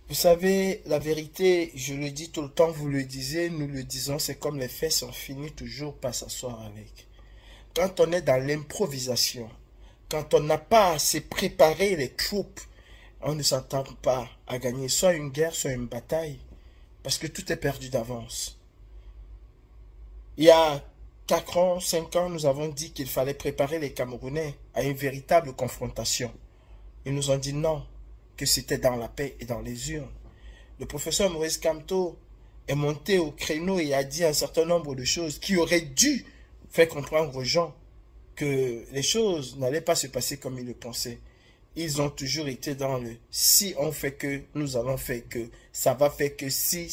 Vous savez, la vérité, je le dis tout le temps, vous le disiez, nous le disons, c'est comme les faits, on finit toujours par s'asseoir avec. Quand on est dans l'improvisation, quand on n'a pas assez préparé les troupes, on ne s'entend pas à gagner soit une guerre, soit une bataille, parce que tout est perdu d'avance. Il y a 4 ans, 5 ans, nous avons dit qu'il fallait préparer les Camerounais à une véritable confrontation. Ils nous ont dit non, que c'était dans la paix et dans les urnes. Le professeur Maurice Kamto est monté au créneau et a dit un certain nombre de choses qui auraient dû faire comprendre aux gens que les choses n'allaient pas se passer comme ils le pensaient. Ils ont toujours été dans le « si on fait que, nous allons faire que, ça va faire que si. »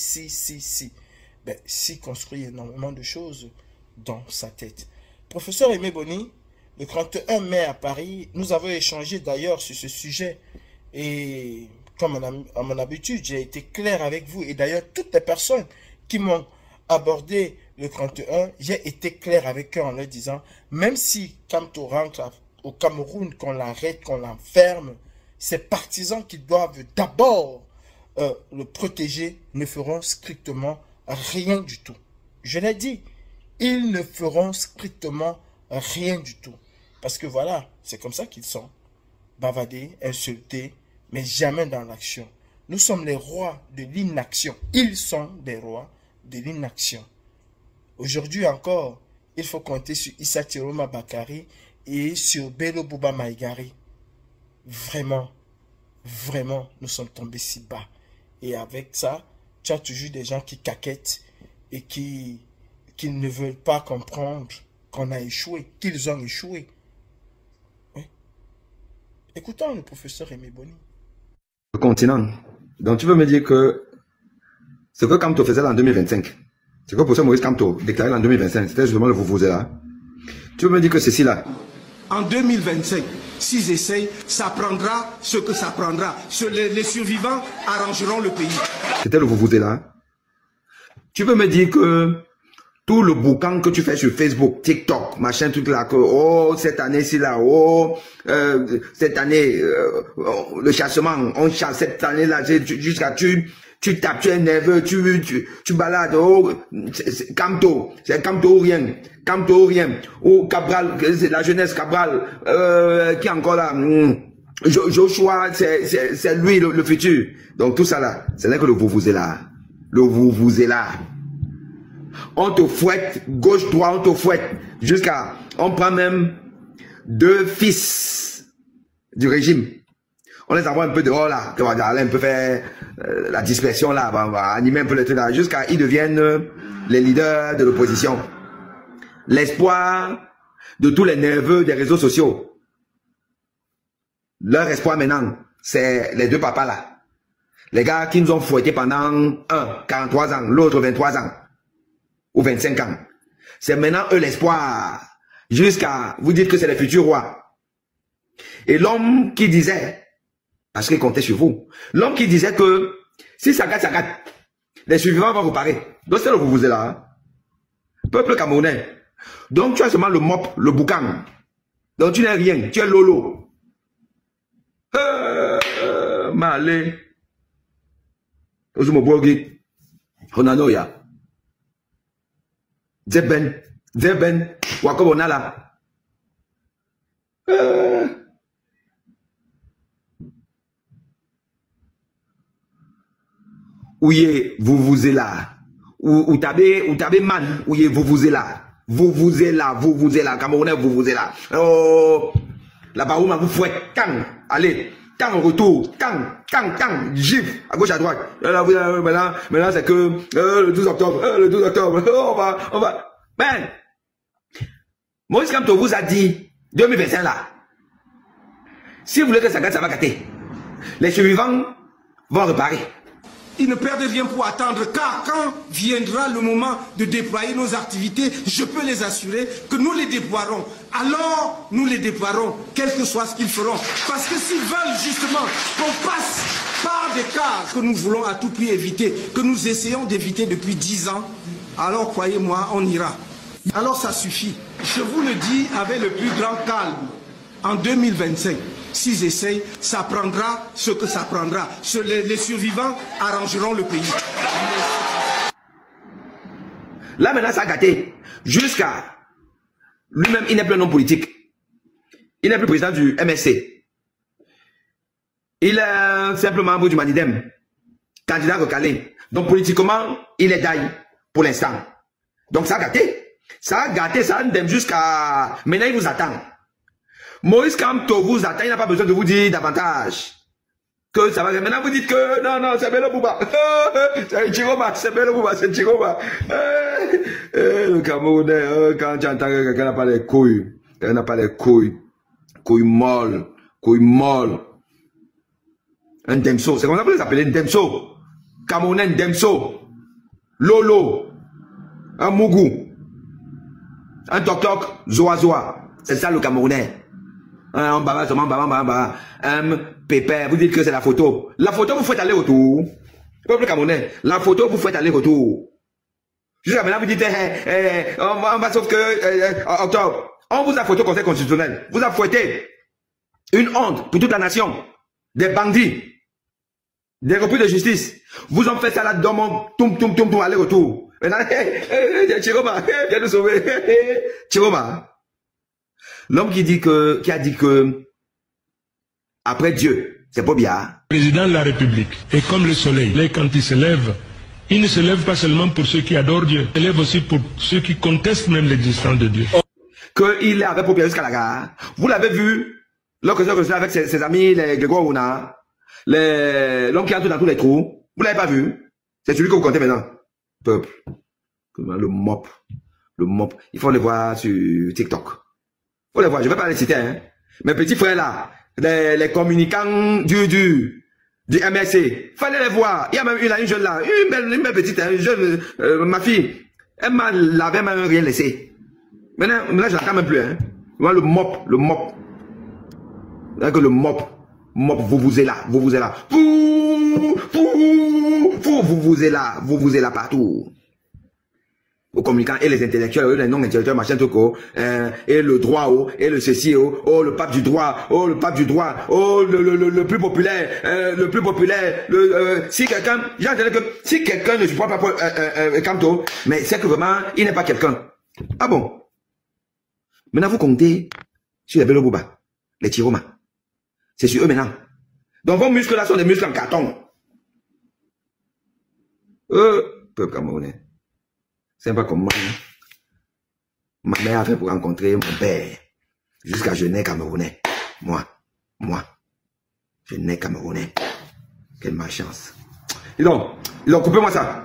Ben, si construit énormément de choses dans sa tête. Professeur Aimé Boni, le 31 mai à Paris, nous avons échangé d'ailleurs sur ce sujet. Et comme à mon habitude, j'ai été clair avec vous. Et d'ailleurs, toutes les personnes qui m'ont abordé le 31, j'ai été clair avec eux en leur disant, même si Kamto rentre au Cameroun, qu'on l'arrête, qu'on l'enferme, ces partisans qui doivent d'abord le protéger ne feront strictement rien du tout. Je l'ai dit, ils ne feront strictement rien du tout. Parce que voilà, c'est comme ça qu'ils sont. Bavardés, insultés, mais jamais dans l'action. Nous sommes les rois de l'inaction. Ils sont des rois de l'inaction. Aujourd'hui encore, il faut compter sur Issa Tiroma Bakari et sur Bello Bouba Maïgari. Vraiment, vraiment, nous sommes tombés si bas. Et avec ça, tu as toujours des gens qui caquettent et qui ne veulent pas comprendre qu'on a échoué, qu'ils ont échoué. Oui. Écoutons le professeur Aimé Boni. Le continent. Donc tu veux me dire que ce que Kamto faisait en 2025, ce que le professeur Maurice Kamto déclarait en 2025, c'était justement le vous-vous-là. Tu veux me dire que ceci là, en 2025, s'ils essayent, ça prendra ce que ça prendra. Les survivants arrangeront le pays. C'était le vous-vous-là. Tu veux me dire que tout le boucan que tu fais sur Facebook, TikTok, machin, tout là, que oh, cette année-ci là, oh, cette année, le chassement, on chasse cette année-là, jusqu'à tu tapes, tu es nerveux, tu balades, oh, Kamto, c'est Kamto ou rien, Kamto ou rien, ou Cabral, c'est la jeunesse Cabral, qui est encore là, Joshua, c'est lui le futur. Donc tout ça là, c'est là que le vous est là, le vous est là. On te fouette, gauche-droite, on te fouette. Jusqu'à, on prend même 2 fils du régime. On les envoie un peu dehors là, on va aller un peu faire la dispersion là, on va animer un peu le truc là, jusqu'à ils deviennent les leaders de l'opposition. L'espoir de tous les nerveux des réseaux sociaux. Leur espoir maintenant, c'est les 2 papas là. Les gars qui nous ont fouettés pendant 43 ans, l'autre 23 ans. Ou 25 ans. C'est maintenant eux l'espoir. Jusqu'à vous dites que c'est le futur roi. Et l'homme qui disait, parce qu'il comptait sur vous, l'homme qui disait que si ça gâte, les survivants vont reparer. Donc c'est le vous êtes là. Hein? Peuple camerounais. Donc tu as seulement le mop, le boucan. Donc tu n'es rien, tu es lolo. Malé. Ozumobogi. Honanoya. Zeben, Wakobonala. Ouye, vous êtes là. Ou t'avez man, ouye, vous êtes là. Vous êtes là, Camerounais, vous êtes là. Oh, la barouma vous fouette, tang, allez, tang au retour, tang, gifle, à gauche, à droite. Maintenant, c'est que, le 12 octobre, on va, ben, Maurice Kamto vous a dit, 2025 là, si vous voulez que ça gâte, ça va gâter. Les survivants vont réparer. Ils ne perdent rien pour attendre, car quand viendra le moment de déployer nos activités, je peux les assurer que nous les déploierons. Alors, nous les déploierons, quel que soit ce qu'ils feront. Parce que s'ils veulent justement qu'on passe par des cas que nous voulons à tout prix éviter, que nous essayons d'éviter depuis 10 ans, alors croyez-moi, on ira. Alors ça suffit. Je vous le dis avec le plus grand calme. En 2025, s'ils essayent, ça prendra ce que ça prendra. Les survivants arrangeront le pays. Là maintenant, ça a gâté. Jusqu'à lui-même, il n'est plus un homme politique. Il n'est plus président du MSC. Il est simplement membre du Manidem, candidat recalé. Donc politiquement, il est d'ail pour l'instant. Donc ça a gâté. Ça a gâté, ça a jusqu'à... Maintenant, il vous attend. Maurice Kamto vous attend, il n'a pas besoin de vous dire davantage. Que ça va... Maintenant, vous dites que... Non, c'est Bello Bouba. C'est Chiroma, c'est Bello Bouba, c'est Chiroma. Le Camerounais, quand tu entends que quelqu'un n'a pas les couilles, elle n'a pas les couilles. Couilles molles. Un Demso, c'est comme ça que vous les appelez, un Demso. Camerounais, un Demso. Lolo. Un Mougou. Un Tok-Tok, Zoa. C'est ça le Camerounais. Un Baba, seulement Baba. Un Pépère, vous dites que c'est la photo. La photo, vous faites aller-retour. Peuple Camerounais, la photo, vous faites aller-retour. Jusqu'à maintenant, vous dites, on va sauf que, octobre. On vous a fouetté au Conseil constitutionnel. Vous a fouetté. Une honte pour toute la nation. Des bandits. Des repris de justice. Vous en faites ça là-dedans, toum, aller-retour. Maintenant, Chiroma, viens nous sauver. Chiroma. L'homme qui a dit que, après Dieu, c'est pas bien. Président de la République est comme le soleil. Quand il se lève, il ne se lève pas seulement pour ceux qui adorent Dieu. Il se lève aussi pour ceux qui contestent même l'existence de Dieu. Qu'il est avec Popia jusqu'à la gare. Vous l'avez vu, lorsque avec ses amis, les Grégoire Ouna, l'homme qui a tout dans tous les trous. Vous l'avez pas vu? C'est celui que vous comptez maintenant. Peuple. Le mop. Il faut le voir sur TikTok. Il faut le voir. Je vais pas les citer, hein. Mes petits frères là, les communicants du MSC. Fallait les voir. Il y a même une jeune là, une belle petite, une jeune, ma fille. Elle m'a même rien laissé. Maintenant, je l'attends même plus, hein. Moi, le mop. Là, que le mop, vous vous êtes là. Vous vous êtes là partout. Aux communicants et les intellectuels, les non-intellectuels, machin, tout, et le droit, et le ceci, le pape du droit, le plus populaire, si quelqu'un, j'ai entendu que, si quelqu'un ne supporte pas Kamto, mais c'est que vraiment, il n'est pas quelqu'un. Ah bon? Maintenant, vous comptez sur les Bello Bouba, les Chiroma. C'est sur eux maintenant. Donc, vos muscles là sont des muscles en carton. Peuple camerounais. C'est pas comme moi. Ma mère a fait pour rencontrer mon père. Jusqu'à je nais camerounais. Moi. Je nais camerounais. Quelle malchance. Dis donc, coupez-moi ça.